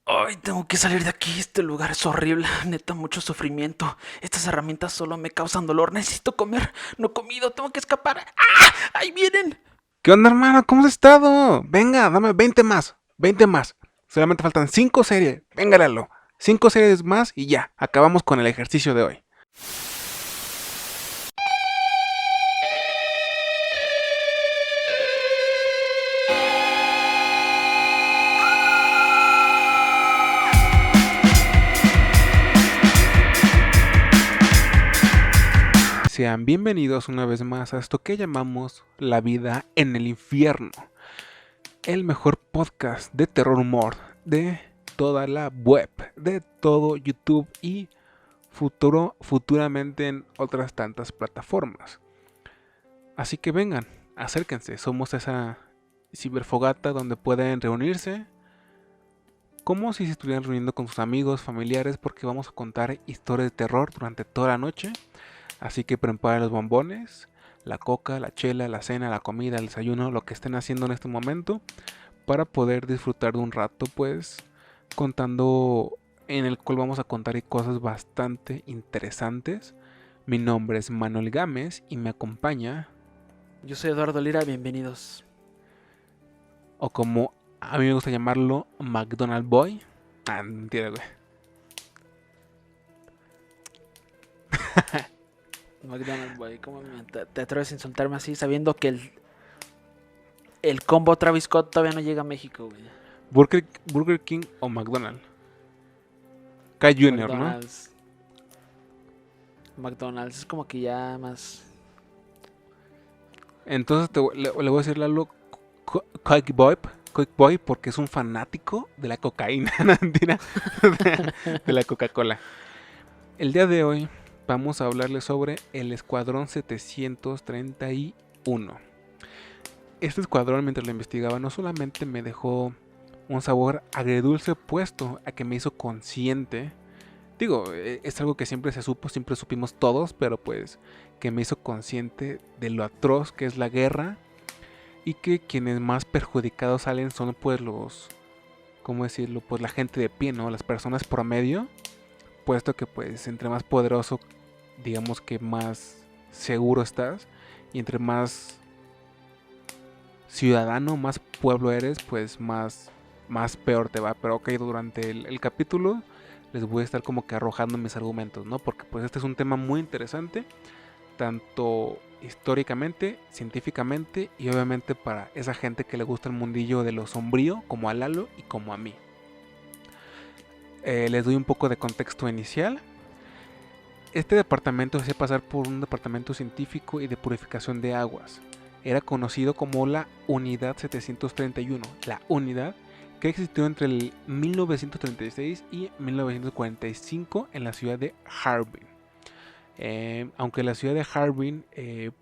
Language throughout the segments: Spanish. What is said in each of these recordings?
Ay, tengo que salir de aquí. Este lugar es horrible. Neta, mucho sufrimiento. Estas herramientas solo me causan dolor. Necesito comer. No he comido. Tengo que escapar. ¡Ah! ¡Ahí vienen! ¿Qué onda, hermano? ¿Cómo has estado? Venga, dame 20 más. 20 más. Solamente faltan 5 series. Venga, Lalo. 5 series más y ya. Acabamos con el ejercicio de hoy. Sean bienvenidos una vez más a esto que llamamos La vida en el infierno. El mejor podcast de terror humor de toda la web, de todo YouTube y futuramente en otras tantas plataformas. Así que vengan, acérquense, somos esa ciberfogata donde pueden reunirse como si se estuvieran reuniendo con sus amigos, familiares, porque vamos a contar historias de terror durante toda la noche. Así que preparen los bombones, la coca, la chela, la cena, la comida, el desayuno, lo que estén haciendo en este momento, para poder disfrutar de un rato, pues, contando, en el cual vamos a contar cosas bastante interesantes. Mi nombre es Manuel Gámez y me acompaña, Yo soy Eduardo Lira. Bienvenidos. o como a mí me gusta llamarlo, McDonald Boy. Ah, mentira, güey. McDonald's, boy. ¿Cómo te atreves a insultarme así sabiendo que el combo Travis Scott todavía no llega a México, güey? Burger King o McDonald's. K Junior, ¿no? McDonald's. McDonald's es como que ya más... Entonces le voy a decir Lalo Quick Boy porque es un fanático de la cocaína, no, mentira, de la Coca-Cola. El día de hoy vamos a hablarles sobre el Escuadrón 731. Este escuadrón, mientras lo investigaba, no solamente me dejó un sabor agridulce, puesto a que me hizo consciente. Digo, es algo que siempre se supo, siempre supimos todos, pero pues que me hizo consciente de lo atroz que es la guerra y que quienes más perjudicados salen son pues los, ¿cómo decirlo? Pues la gente de pie, ¿no? Las personas promedio, puesto que pues entre más poderoso, digamos que más seguro estás, y entre más ciudadano, más pueblo eres, pues más peor te va. Pero ok, durante el capítulo les voy a estar como que arrojando mis argumentos, ¿no? Porque pues este es un tema muy interesante, tanto históricamente, científicamente y obviamente para esa gente que le gusta el mundillo de lo sombrío, como a Lalo y como a mí. Les doy un poco de contexto inicial. Este departamento se hacía pasar por un departamento científico y de purificación de aguas. Era conocido como la Unidad 731, la unidad que existió entre el 1936 y 1945 en la ciudad de Harbin. Aunque la ciudad de Harbin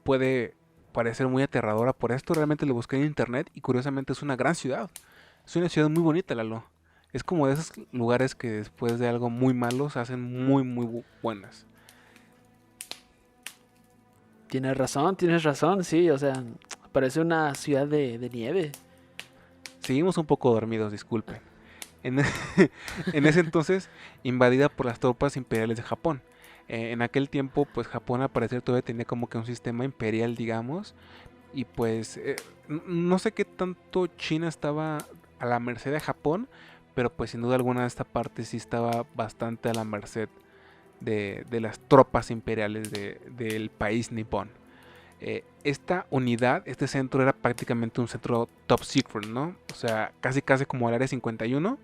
puede parecer muy aterradora por esto, realmente lo busqué en internet y curiosamente es una gran ciudad. Es una ciudad muy bonita, Lalo. Es como de esos lugares que después de algo muy malo se hacen muy buenas. Tienes razón, sí, o sea, parece una ciudad de nieve. Seguimos un poco dormidos, disculpen. En, en ese entonces, invadida por las tropas imperiales de Japón. En aquel tiempo, pues Japón al parecer todavía tenía como que un sistema imperial, digamos. Y pues no sé qué tanto China estaba a la merced de Japón, pero pues sin duda alguna esta parte sí estaba bastante a la merced de las tropas imperiales del país nipón. Esta unidad, este centro era prácticamente un centro top secret, ¿no? O sea, casi como el Área 51,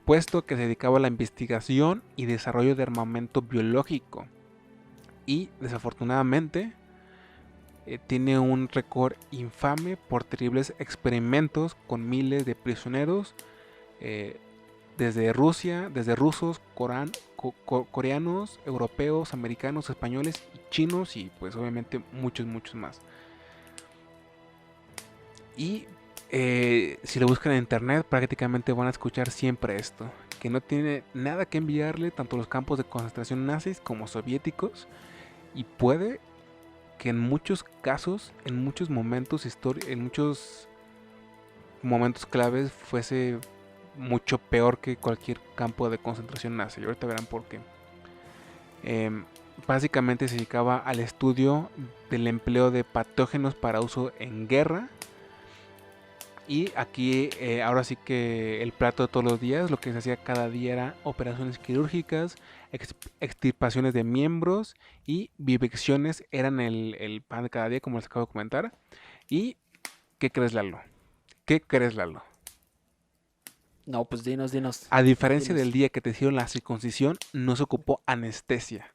puesto que se dedicaba a la investigación y desarrollo de armamento biológico. Y desafortunadamente tiene un récord infame por terribles experimentos con miles de prisioneros, desde Rusia, desde rusos, coreanos, europeos, americanos, españoles y chinos y pues obviamente muchos más. Y si lo buscan en internet prácticamente van a escuchar siempre esto, que no tiene nada que enviarle tanto los campos de concentración nazis como soviéticos, y puede que en muchos casos, en muchos momentos históricos, en muchos momentos claves fuese mucho peor que cualquier campo de concentración nazi. Y ahorita verán por qué. Básicamente se dedicaba al estudio del empleo de patógenos para uso en guerra. Y aquí ahora sí que el plato de todos los días, lo que se hacía cada día era operaciones quirúrgicas, extirpaciones de miembros y vivecciones eran el pan de cada día, como les acabo de comentar. ¿Y qué crees, Lalo? ¿Qué crees, Lalo? No, pues dinos. A diferencia Dinos. del día que te hicieron la circuncisión, no se ocupó anestesia.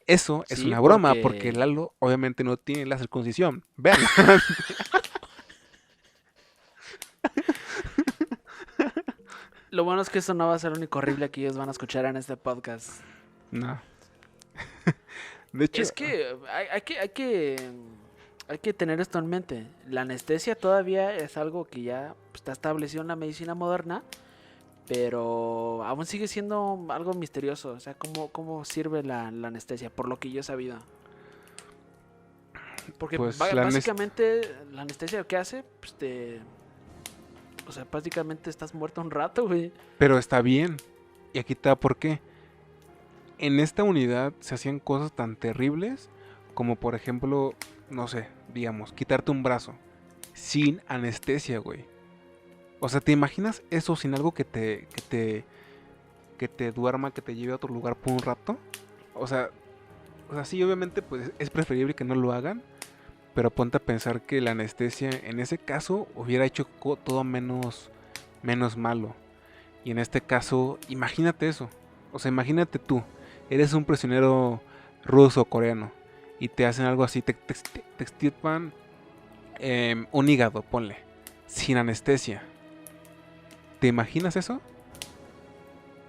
Eso es Sí, una broma, porque porque... Lalo obviamente no tiene la circuncisión. Vean. Lo bueno es que eso no va a ser lo único horrible que ellos van a escuchar en este podcast. No. De hecho, Es que hay que tener esto en mente. La anestesia todavía es algo que ya está establecido en la medicina moderna, pero aún sigue siendo algo misterioso. O sea, cómo sirve la anestesia, por lo que yo he sabido. Porque pues básicamente la anestesia lo que hace, pues o sea, prácticamente estás muerto un rato, güey. pero está bien. Y aquí está por qué. En esta unidad se hacían cosas tan terribles como por ejemplo, no sé, digamos, quitarte un brazo sin anestesia, güey. O sea, ¿te imaginas eso sin algo que te duerma, que te lleve a otro lugar por un rato? O sea, sí, obviamente pues es preferible que no lo hagan, pero ponte a pensar que la anestesia en ese caso hubiera hecho todo menos malo. Y en este caso, imagínate eso. O sea, imagínate tú, eres un prisionero ruso o coreano y te hacen algo así, te extirpan un hígado, ponle, sin anestesia. ¿Te imaginas eso?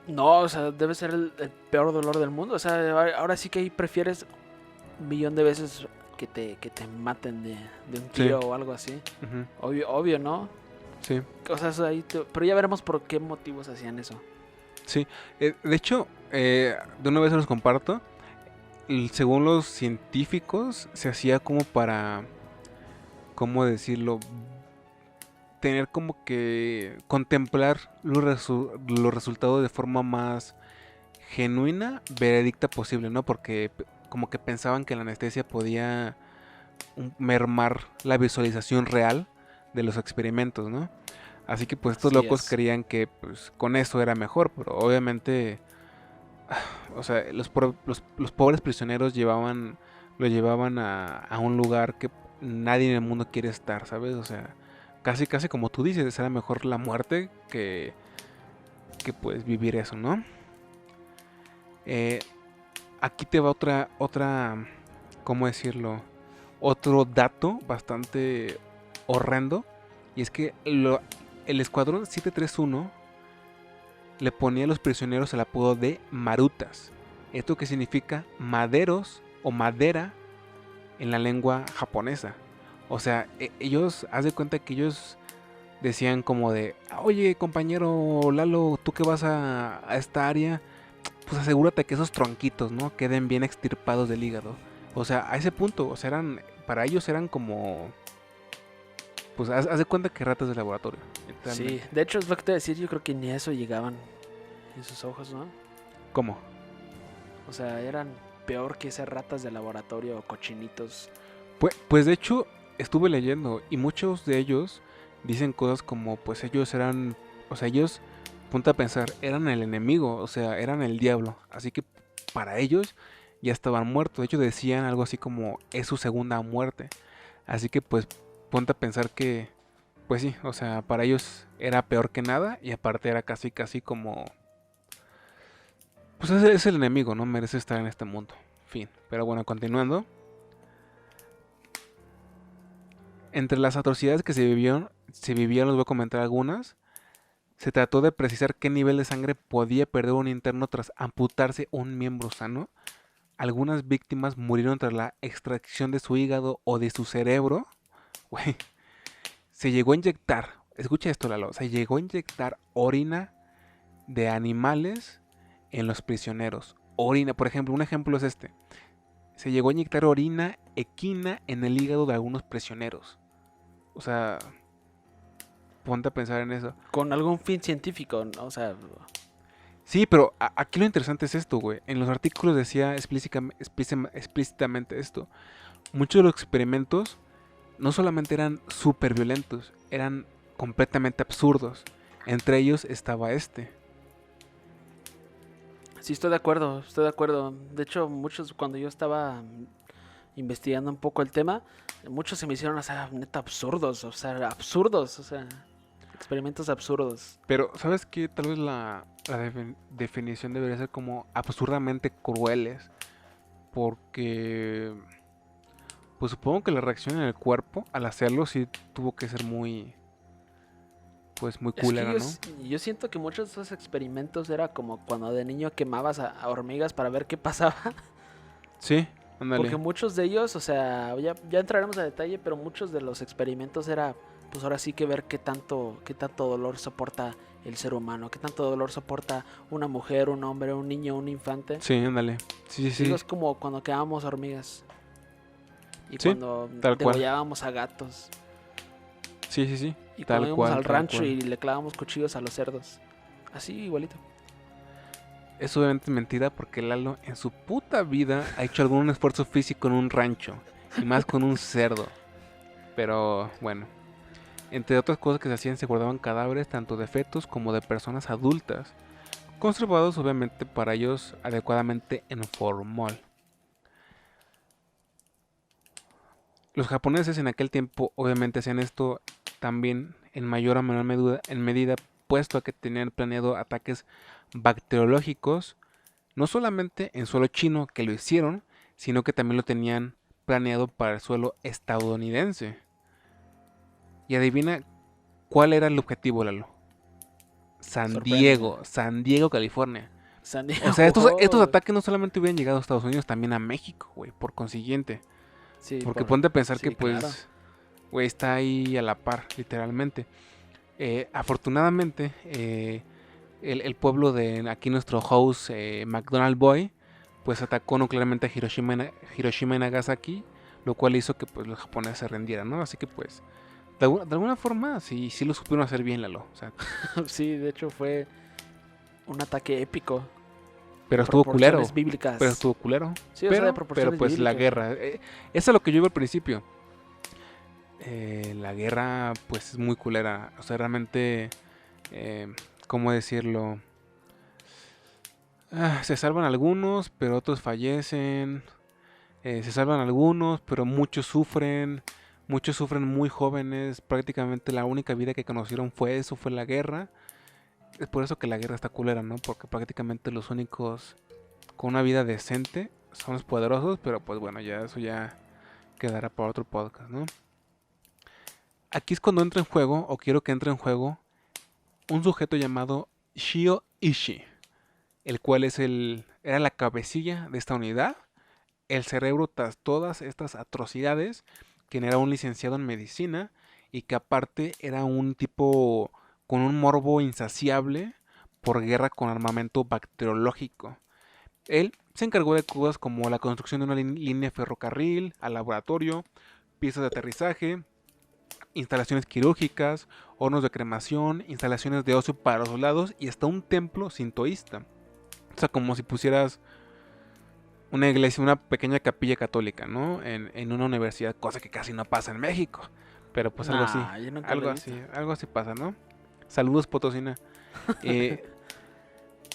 No, o sea, debe ser el peor dolor del mundo. O sea, ahora sí que ahí prefieres un millón de veces que te maten de un Sí. tiro o algo así. Ujú. Obvio, ¿no? Sí, O sea, pero ya veremos por qué motivos hacían eso. sí. De hecho, de una vez se los comparto. Según los científicos, se hacía como para, ¿cómo decirlo? Tener como que contemplar los resultados de forma más genuina, veredicta posible, ¿no? Porque como que pensaban que la anestesia podía mermar la visualización real de los experimentos, ¿no? Así que pues estos Así locos es. creían que pues con eso era mejor, pero obviamente, o sea, los pobres prisioneros lo llevaban a un lugar que nadie en el mundo quiere estar, ¿sabes? O sea, casi como tú dices, era mejor la muerte que pues vivir eso, ¿no? Eh, Aquí te va ¿cómo decirlo? Otro dato bastante horrendo. Y es que el escuadrón 731 le ponía a los prisioneros el apodo de marutas. Esto que significa maderos o madera en la lengua japonesa. O sea, ellos, haz de cuenta que ellos decían como de, oye compañero Lalo, tú que vas a esta área, pues asegúrate que esos tronquitos, ¿no? Queden bien extirpados del hígado. O sea, a ese punto, o sea, para ellos eran como, pues haz de cuenta que ratas de laboratorio, Sí, literalmente. de hecho es lo que te voy a decir, yo creo que ni a eso llegaban en sus ojos, ¿no? ¿Cómo? O sea, eran peor que esas ratas de laboratorio o cochinitos. Pues de hecho, estuve leyendo y muchos de ellos dicen cosas como, pues ellos eran, o sea, ellos, ponte a pensar, eran el enemigo, o sea, eran el diablo. Así que para ellos ya estaban muertos. De hecho, decían algo así como, es su segunda muerte. Así que pues ponte a pensar que, pues sí, o sea, para ellos era peor que nada y aparte era casi como, pues es el enemigo, no merece estar en este mundo. Fin. Pero bueno, continuando. Entre las atrocidades que se vivían, les voy a comentar algunas. Se trató de precisar qué nivel de sangre podía perder un interno tras amputarse un miembro sano. Algunas víctimas murieron tras la extracción de su hígado o de su cerebro. Güey, se llegó a inyectar, escucha esto, Lalo, se llegó a inyectar orina de animales en los prisioneros. Orina, por ejemplo, un ejemplo es este. Se llegó a inyectar orina equina en el hígado de algunos prisioneros. O sea, ponte a pensar en eso. Con algún fin científico, ¿no? O sea, Sí, pero aquí lo interesante es esto, güey. En los artículos decía explícitamente esto. Muchos de los experimentos no solamente eran súper violentos, eran completamente absurdos. Entre ellos estaba este. sí estoy de acuerdo, estoy de acuerdo. De hecho, muchos, cuando yo estaba investigando un poco el tema, muchos se me hicieron, o sea, neta absurdos, o sea, experimentos absurdos. Pero, ¿sabes qué? Tal vez la definición debería ser como absurdamente crueles. Porque, pues supongo que la reacción en el cuerpo al hacerlo sí tuvo que ser muy, pues muy Es que culera, ¿no? yo siento que muchos de esos experimentos era como cuando de niño quemabas a hormigas para ver qué pasaba. Sí, Porque ándale. muchos de ellos, o sea, ya entraremos a detalle, pero muchos de los experimentos era, pues ahora sí que ver qué tanto dolor soporta el ser humano, qué tanto dolor soporta una mujer, un hombre, un niño, un infante. Sí, ándale. Sí, sí, Digo, sí. es como cuando quemábamos hormigas y Sí, cuando tal cual. degollábamos a gatos Sí, sí, sí. y cuando Tal íbamos cual, al tal rancho cual. y le clavábamos cuchillos a los cerdos. Así, igualito. Es obviamente mentira porque Lalo en su puta vida ha hecho algún esfuerzo físico en un rancho. Y más con un cerdo. Pero bueno. Entre otras cosas que se hacían se guardaban cadáveres tanto de fetos como de personas adultas. Conservados obviamente para ellos adecuadamente en formol. Los japoneses en aquel tiempo obviamente hacían esto también en mayor o menor medida, puesto a que tenían planeado ataques bacteriológicos, no solamente en suelo chino que lo hicieron, sino que también lo tenían planeado para el suelo estadounidense. Y adivina cuál era el objetivo, Lalo. Sorpréndeme. San Diego, California. San O sea, estos Diego. ataques no solamente hubieran llegado a Estados Unidos, también a México, güey, por consiguiente. Sí, Porque ponte a pensar que sí, claro. pues güey, está ahí a la par, literalmente. Afortunadamente, el pueblo de aquí nuestro host, McDonald Boy, pues atacó nuclearmente a Hiroshima y Nagasaki, lo cual hizo que pues los japoneses se rendieran, ¿no? Así que pues, de alguna forma, sí, sí lo supieron hacer bien, Lalo. O sea, Sí, de hecho fue un ataque épico de pero estuvo culero, proporciones bíblicas. Sí, o sea, de pero proporciones pues la bíblicas. guerra, eso es lo que yo iba al principio. La guerra pues es muy culera, o sea, realmente, ¿cómo decirlo? Se salvan algunos, pero otros fallecen. Se salvan algunos, pero muchos sufren. Muchos sufren muy jóvenes. Prácticamente la única vida que conocieron fue eso, fue la guerra. Es por eso que la guerra está culera, ¿no? Porque prácticamente los únicos con una vida decente son los poderosos, pero pues bueno, ya eso ya quedará para otro podcast, ¿no? Aquí es cuando entra en juego, o quiero que entre en juego, un sujeto llamado Shio Ishii, el cual era la cabecilla de esta unidad, el cerebro tras todas estas atrocidades, quien era un licenciado en medicina y que aparte era un tipo con un morbo insaciable por guerra con armamento bacteriológico. Él se encargó de cosas como la construcción de una línea de ferrocarril, al laboratorio, piezas de aterrizaje, instalaciones quirúrgicas, hornos de cremación, instalaciones de ocio para los soldados y hasta un templo sintoísta. O sea, como si pusieras una iglesia, una pequeña capilla católica, ¿no? En una universidad, cosa que casi no pasa en México. Pero pues Nah, yo nunca lo he visto. algo así pasa, ¿no? Saludos, Potosina. Eh,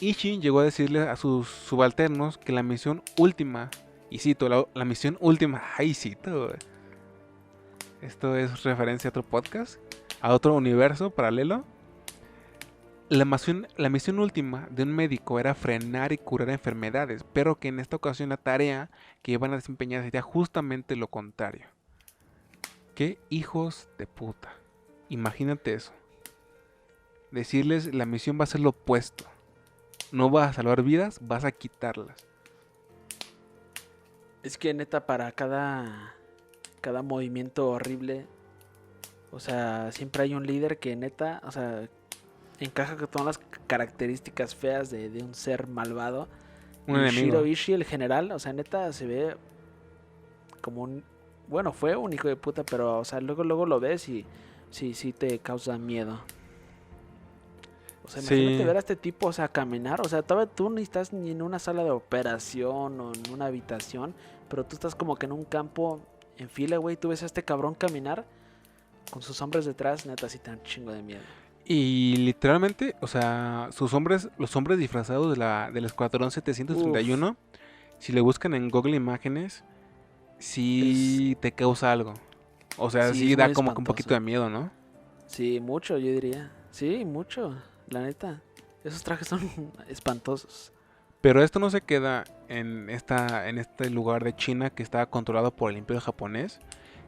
Ishii llegó a decirle a sus subalternos que la misión última, y cito, la misión última, ay, cito, esto es referencia a otro podcast, a otro universo paralelo. La misión última de un médico era frenar y curar enfermedades, pero que en esta ocasión la tarea que iban a desempeñar sería justamente lo contrario. ¡Qué hijos de puta! Imagínate eso. Decirles la misión va a ser lo opuesto. No vas a salvar vidas, vas a quitarlas. Es que neta para cada movimiento horrible, o sea, siempre hay un líder que neta, o sea, encaja con todas las características feas de un ser malvado. Un Y Shiro enemigo. Ishii, el general, o sea, neta se ve como Bueno, fue un hijo de puta, pero, o sea, luego lo ves y sí te causa miedo. O sea, imagínate Sí, ver a este tipo, o sea, caminar. O sea, todavía tú ni estás ni en una sala de operación o en una habitación, pero tú estás como que en un campo en fila, güey. Tú ves a este cabrón caminar con sus hombres detrás, neta, sí te dan un chingo de miedo. y literalmente, o sea, los hombres disfrazados del Escuadrón Uf, 731, si le buscan en Google Imágenes, es, sí te causa algo. O sea, sí, es sí da muy como que un poquito espantoso. de miedo, ¿no? Sí, mucho, yo diría. Sí, mucho, la neta. Esos trajes son espantosos. Pero esto no se queda en este lugar de China que estaba controlado por el Imperio japonés,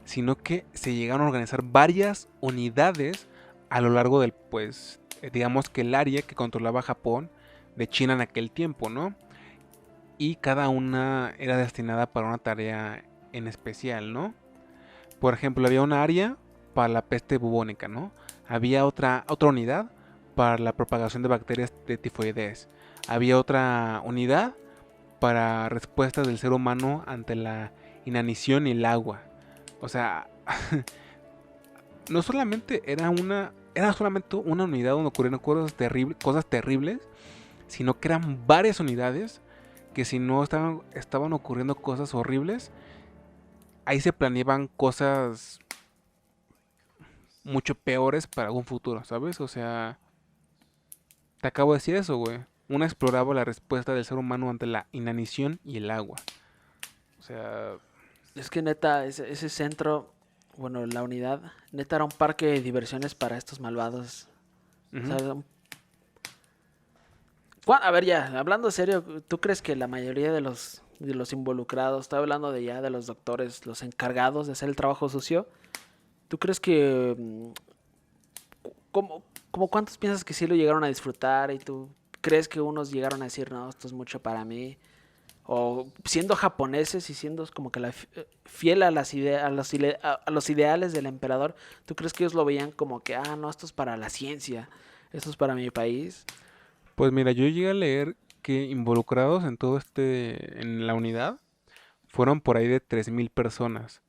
sino que se llegaron a organizar varias unidades a lo largo del, pues, digamos que el área que controlaba Japón de China en aquel tiempo, ¿no? Y cada una era destinada para una tarea en especial, ¿no? Por ejemplo, había una área para la peste bubónica, ¿no? Había otra unidad para la propagación de bacterias de tifoides. Había otra unidad para respuestas del ser humano ante la inanición y el agua. O sea, no solamente era solamente una unidad donde ocurrieron cosas terribles, sino que eran varias unidades que si no estaban ocurriendo cosas horribles, ahí se planeaban cosas mucho peores para algún futuro, ¿sabes? O sea, te acabo de decir eso, güey. Una exploraba la respuesta del ser humano ante la inanición y el agua. O sea, Es que neta, ese centro, bueno, la unidad, neta era un parque de diversiones para estos malvados. O ujú. sea, a ver ya, hablando serio, ¿tú crees que la mayoría de los involucrados, estoy hablando de ya de los doctores, los encargados de hacer el trabajo sucio, ¿tú crees que como cuántos piensas que sí lo llegaron a disfrutar y tú crees que unos llegaron a decir, no, esto es mucho para mí? O siendo japoneses y siendo como que fiel a a los ideales del emperador, ¿tú crees que ellos lo veían como que, ah, no, esto es para la ciencia, esto es para mi país? Pues mira, yo llegué a leer que involucrados en todo en la unidad, fueron por ahí de 3000 personas.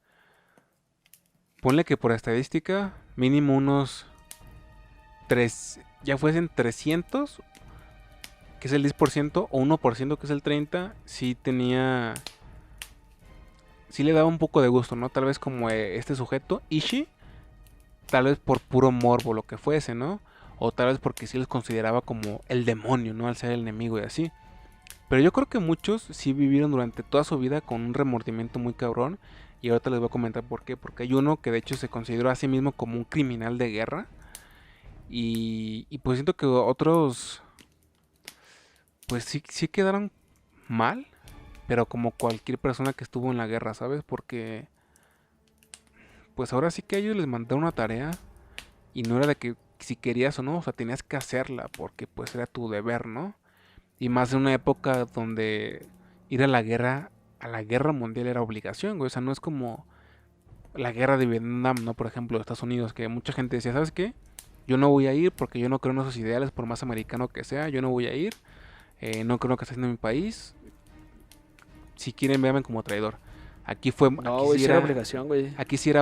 Ponle que por estadística, mínimo unos 3, ya fuesen 300, que es el 10%, o 1%, que es el 30%, sí le daba un poco de gusto, ¿no? Tal vez como este sujeto, Ishii, tal vez por puro morbo, lo que fuese, ¿no? O tal vez porque sí los consideraba como el demonio, ¿no? Al ser el enemigo y así. Pero yo creo que muchos sí vivieron durante toda su vida con un remordimiento muy cabrón. Y ahorita les voy a comentar por qué. Porque hay uno que de hecho se consideró a sí mismo como un criminal de guerra. Y pues siento que otros, pues sí quedaron mal. Pero como cualquier persona que estuvo en la guerra, ¿sabes? Porque pues ahora sí que a ellos les mandaron una tarea. Y no era de que si querías o no, o sea, tenías que hacerla. Porque pues era tu deber, ¿no? Y más en una época donde ir a la guerra mundial era obligación, güey. O sea, no es como la guerra de Vietnam, ¿no? Por ejemplo, de Estados Unidos, que mucha gente decía, ¿sabes qué? Yo no voy a ir porque yo no creo en esos ideales, por más americano que sea, yo no voy a ir, no creo que esté haciendo mi país. Si quieren, véanme como traidor. No, güey, sí era obligación, güey. aquí sí era,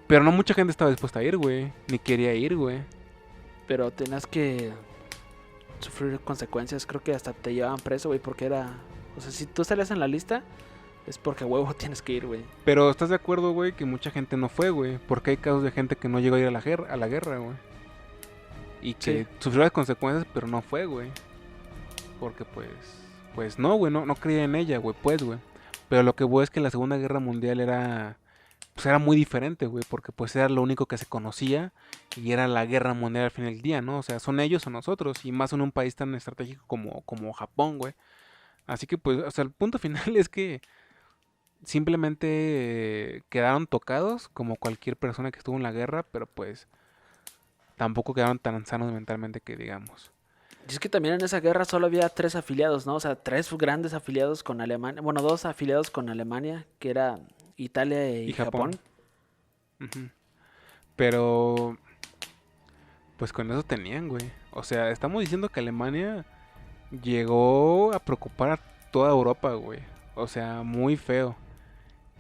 pero no mucha gente estaba dispuesta a ir, güey, ni quería ir, güey. Pero tenías que sufrir consecuencias, creo que hasta te llevaban preso, güey, porque era... O sea, si tú salías en la lista, es porque a huevo tienes que ir, güey. Pero estás de acuerdo, güey, que mucha gente no fue, güey, porque hay casos de gente que no llegó a ir a la guerra, güey. Y Sí. que sufrió las consecuencias, pero no fue, güey. Porque pues no, güey, no creía en ella, güey, pues, güey. Pero lo que voy es que la Segunda Guerra Mundial pues era muy diferente, güey, porque pues era lo único que se conocía y era la guerra mundial al fin del día, ¿no? O sea, son ellos o nosotros, y más en un país tan estratégico como Japón, güey. Así que pues, o sea, el punto final es que simplemente quedaron tocados como cualquier persona que estuvo en la guerra, pero pues tampoco quedaron tan sanos mentalmente que digamos. Y es que también en esa guerra solo había tres afiliados, ¿no? O sea, tres grandes afiliados con Alemania. Bueno, dos afiliados con Alemania, que era Italia Y y Japón. Japón. Ujú. Pero pues con eso tenían, güey. O sea, estamos diciendo que Alemania llegó a preocupar a toda Europa, güey. O sea, muy feo.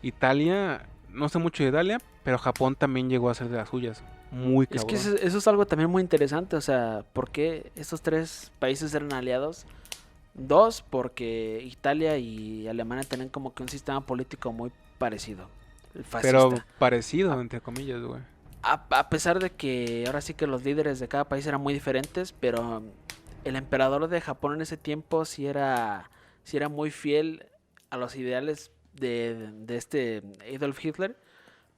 Italia, no sé mucho de Italia, pero Japón también llegó a ser de las suyas. Muy Es que cabrón. eso es algo también muy interesante, o sea, ¿por qué estos tres países eran aliados? Dos, porque Italia y Alemania tienen como que un sistema político muy parecido, el Pero fascista. parecido, A, entre comillas, güey. a pesar de que ahora sí que los líderes de cada país eran muy diferentes, pero el emperador de Japón en ese tiempo sí era muy fiel a los ideales de este Adolf Hitler,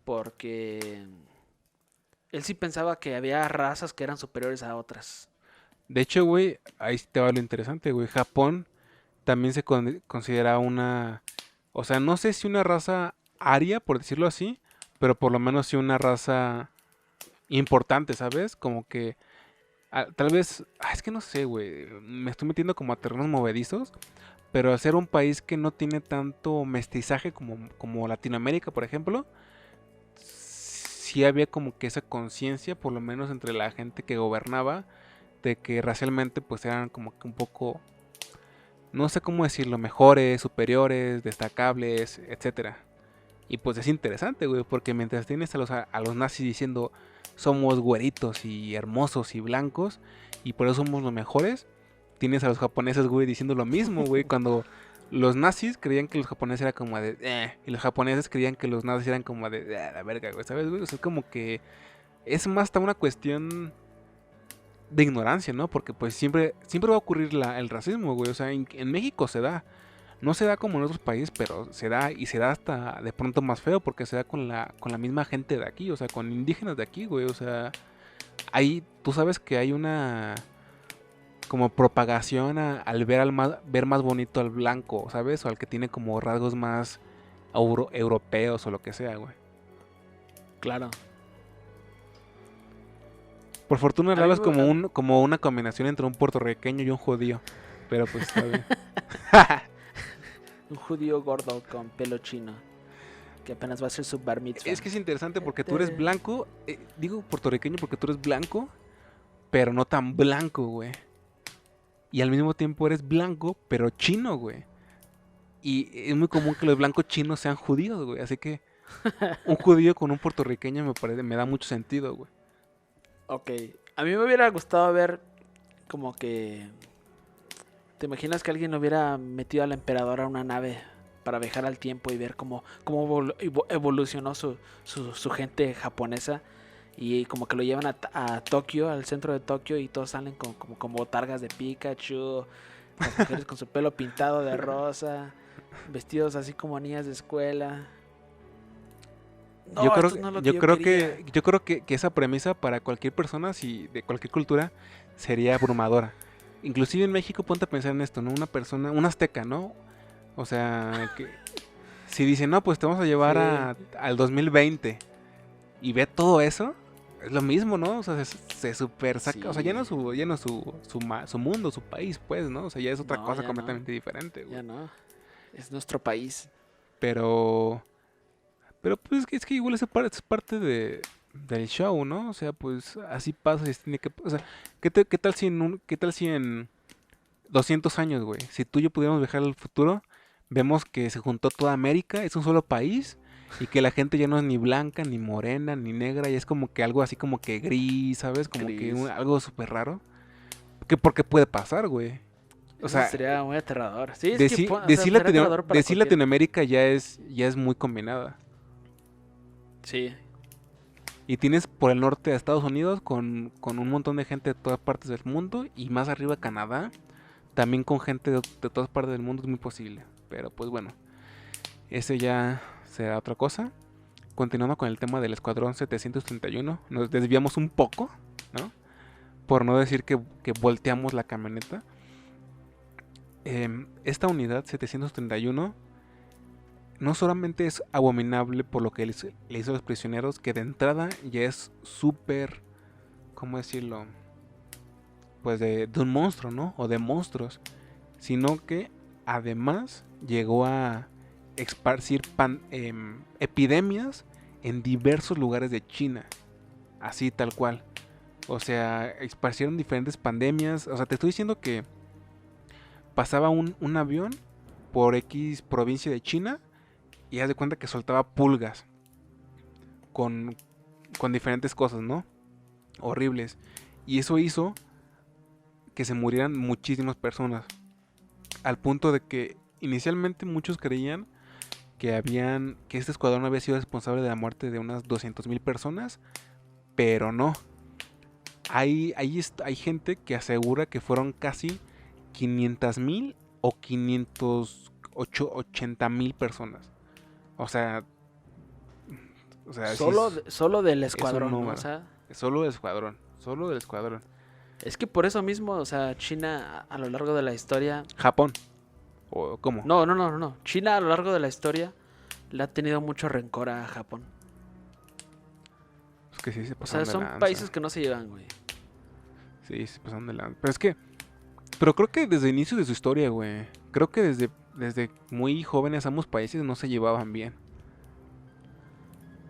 porque él sí pensaba que había razas que eran superiores a otras. De hecho, güey, ahí sí te va lo interesante, güey. Japón también se considera una, o sea, no sé si una raza aria, por decirlo así, pero por lo menos sí una raza importante, ¿sabes? Como que tal vez, es que no sé, güey, me estoy metiendo como a terrenos movedizos, pero al ser un país que no tiene tanto mestizaje como Latinoamérica, por ejemplo, sí había como que esa conciencia, por lo menos entre la gente que gobernaba, de que racialmente pues eran como que un poco, no sé cómo decirlo, mejores, superiores, destacables, etcétera. Y pues es interesante, güey, porque mientras tienes a los nazis diciendo somos güeritos y hermosos y blancos y por eso somos los mejores, tienes a los japoneses, güey, diciendo lo mismo, güey, cuando los nazis creían que los japoneses eran como de, y los japoneses creían que los nazis eran como de, la verga, güey, ¿sabes, güey? O sea, es como que es más hasta una cuestión de ignorancia, ¿no? Porque pues siempre va a ocurrir el racismo, güey, o sea, en México se da. No se da como en otros países, pero se da y se da hasta de pronto más feo porque se da con la misma gente de aquí, o sea, con indígenas de aquí, güey, o sea, ahí tú sabes que hay una como propagación al ver más bonito al blanco, ¿sabes? O al que tiene como rasgos más europeos o lo que sea, güey. Claro. Por fortuna A mí, Lalo es como una combinación entre un puertorriqueño y un judío, pero pues está bien. un judío gordo con pelo chino que apenas va a ser su bar Es mitzvah. que es interesante porque tú eres blanco, digo puertorriqueño porque tú eres blanco, pero no tan blanco, güey. Y al mismo tiempo eres blanco, pero chino, güey. Y es muy común que los blancos chinos sean judíos, güey. Así que un judío con un puertorriqueño me da mucho sentido, güey. Ok. A mí me hubiera gustado ver como que... ¿Te imaginas que alguien hubiera metido al emperador a una nave para viajar al tiempo y ver cómo evolucionó su gente japonesa? Y como que lo llevan a Tokio, al centro de Tokio, y todos salen con botargas de Pikachu, las mujeres con su pelo pintado de rosa, vestidos así como niñas de escuela. Yo No, creo, esto no es lo que yo yo creo quería. que, yo creo que esa premisa para cualquier persona, si de cualquier cultura, sería abrumadora. Inclusive en México, ponte a pensar en esto, ¿no? Una persona, un azteca, ¿no? O sea, que si dice, no, pues te vamos a llevar Sí, al 2020 y ve todo eso, es lo mismo, ¿no? O sea, se super saca, o sea, sí. ya no es su mundo, su país, pues, ¿no? O sea, ya es otra No, cosa ya no, completamente diferente, güey. ya no. Es nuestro país. Pero, pero pues es que igual es parte del show, ¿no? O sea, pues así pasa y se tiene que, o sea, qué tal si en 200 años, güey? Si tú y yo pudiéramos viajar al futuro, vemos que se juntó toda América, es un solo país, y que la gente ya no es ni blanca, ni morena, ni negra, y es como que algo así como que gris, ¿sabes? Como que Gris. algo súper raro. Porque puede pasar, güey. O Eso sea, sería muy aterrador. Sí, es que, o sea, decir, sería aterrador para cualquier. Latinoamérica ya es muy combinada. Sí, Y tienes por el norte a Estados Unidos con un montón de gente de todas partes del mundo, y más arriba Canadá, también con gente de todas partes del mundo es muy posible. Pero pues bueno. Ese ya será otra cosa. Continuando con el tema del Escuadrón 731, nos desviamos un poco, ¿no? Por no decir que volteamos la camioneta. Esta unidad 731 no solamente es abominable por lo que le hizo a los prisioneros, que de entrada ya es súper, ¿cómo decirlo? Pues de un monstruo, ¿no? O de monstruos. Sino que además llegó a esparcir epidemias en diversos lugares de China, así tal cual. O sea, esparcieron diferentes pandemias. O sea, te estoy diciendo que pasaba un avión por X provincia de China y haz de cuenta que soltaba pulgas con, con diferentes cosas, ¿no? Horribles. Y eso hizo que se murieran muchísimas personas. Al punto de que inicialmente muchos creían que este escuadrón había sido responsable de la muerte de unas 200,000 personas, pero no. Hay gente que asegura que fueron casi 500,000 o 580,000 personas. O sea, Solo del es un escuadrón, ¿no? O número. sea, Solo del escuadrón. Solo del escuadrón. es que por eso mismo, o sea, China a lo largo de la historia... Japón. ¿O cómo? No. China a lo largo de la historia le ha tenido mucho rencor a Japón. Es que sí se O sea, pasaron de son lanza. países que no se llevan, güey. Sí, se pasaron de lanza. Pero creo que desde el inicio de su historia, güey. Creo que desde muy jóvenes ambos países no se llevaban bien.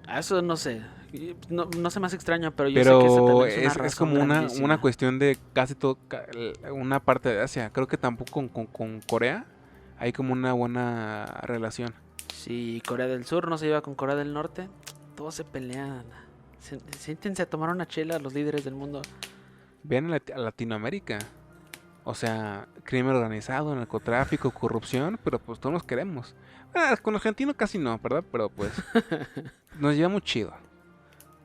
A eso no sé. No se me hace extraño, pero yo sé que esa Pero también es una es razón como una grandísima. cuestión de casi todo, una parte de Asia. Creo que tampoco con Corea hay como una buena relación. Si Corea del Sur no se lleva con Corea del Norte, todos se pelean. Siéntense a tomar una chela los líderes del mundo. Vean a Latinoamérica. O sea, crimen organizado, narcotráfico, corrupción, pero pues todos nos queremos. Con argentino casi no, ¿verdad? Pero pues nos llevamos chido.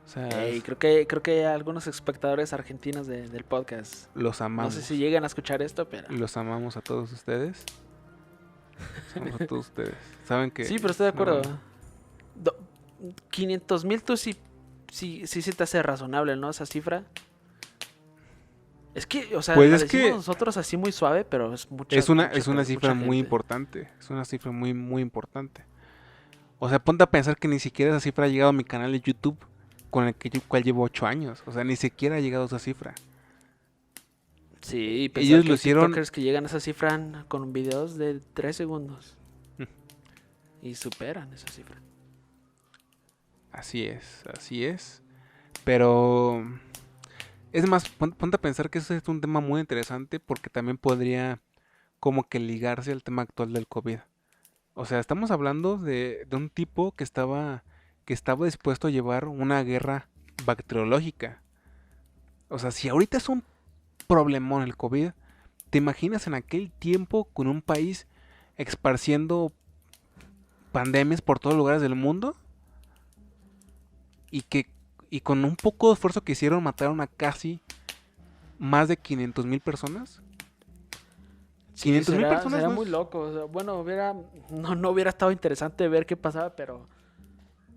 O sea, Ey, creo que hay algunos espectadores argentinos del podcast. los No amamos. sé si llegan a escuchar esto, pero... Los amamos a todos ustedes. Los amamos a todos ustedes. Saben que... Sí, pero estoy de acuerdo. no, 500,000 tú sí se te hace razonable, ¿no? Esa cifra. Es que, o sea, pues la es decimos que nosotros así muy suave, pero es mucha, es una mucha cifra muy gente. importante. Es una cifra muy, muy importante. O sea, ponte a pensar que ni siquiera esa cifra ha llegado a mi canal de YouTube, con el cual llevo 8 años. O sea, ni siquiera ha llegado a esa cifra. Sí, pensar Ellos que lo hay hicieron... tiktokers que llegan a esa cifra con videos de 3 segundos. Y superan esa cifra. Así es, así es. Pero... Es más, ponte a pensar que ese es un tema muy interesante porque también podría como que ligarse al tema actual del COVID. O sea, estamos hablando de un tipo que estaba dispuesto a llevar una guerra bacteriológica. O sea, si ahorita es un problemón el COVID, ¿te imaginas en aquel tiempo con un país esparciendo pandemias por todos los lugares del mundo? Y con un poco de esfuerzo que hicieron mataron a casi más de 500,000 personas. Sí, 500,000 personas será no muy es... loco. O sea, bueno, no hubiera estado interesante ver qué pasaba, pero...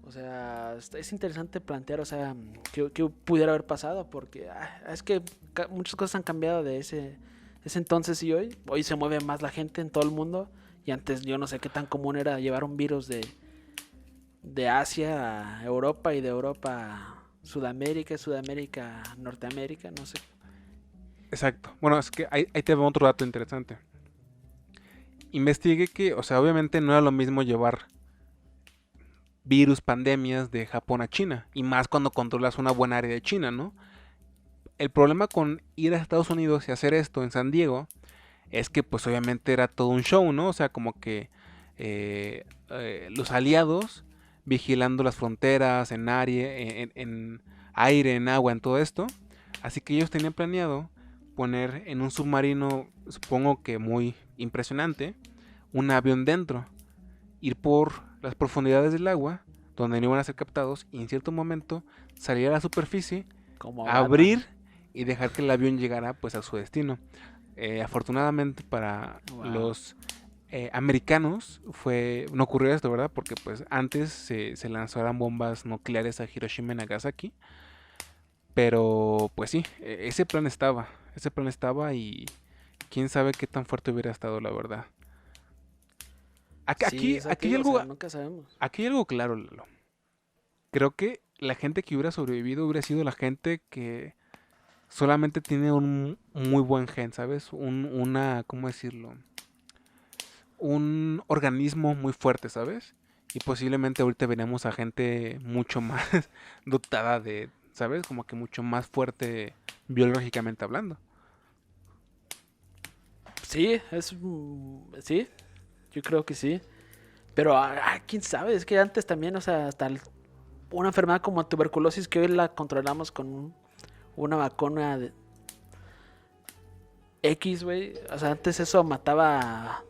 O sea, es interesante plantear, o sea, qué pudiera haber pasado, porque es que muchas cosas han cambiado de ese entonces y hoy. Hoy se mueve más la gente en todo el mundo, y antes yo no sé qué tan común era llevar un virus de Asia a Europa y de Europa a Sudamérica a Norteamérica, no sé. Exacto. Bueno, es que ahí te va otro dato interesante. Investigué que, o sea, obviamente no era lo mismo llevar virus, pandemias de Japón a China. Y más cuando controlas una buena área de China, ¿no? El problema con ir a Estados Unidos y hacer esto en San Diego es que pues obviamente era todo un show, ¿no? O sea, como que los aliados vigilando las fronteras en aire, en agua, en todo esto. Así que ellos tenían planeado poner en un submarino, supongo que muy impresionante, un avión dentro, ir por las profundidades del agua, donde no iban a ser captados, y en cierto momento salir a la superficie, Como abrir Batman. y dejar que el avión llegara pues a su destino. Afortunadamente para Wow. los americanos no ocurrió esto, ¿verdad? Porque pues antes se lanzaron bombas nucleares a Hiroshima y Nagasaki. Pero pues sí, ese plan estaba y quién sabe qué tan fuerte hubiera estado, la verdad. Sí, eso te Aquí hay digo, o algo, sea, nunca sabemos. aquí hay algo claro, Lalo. Creo que la gente que hubiera sobrevivido hubiera sido la gente que solamente tiene un muy buen gen, ¿sabes? ¿Cómo decirlo? Un organismo muy fuerte, ¿sabes? Y posiblemente ahorita veremos a gente mucho más dotada de, ¿sabes? Como que mucho más fuerte biológicamente hablando. Sí, sí, yo creo que sí. Pero, quién sabe, es que antes también, o sea, una enfermedad como tuberculosis que hoy la controlamos con una vacuna de X, güey. O sea, antes eso mataba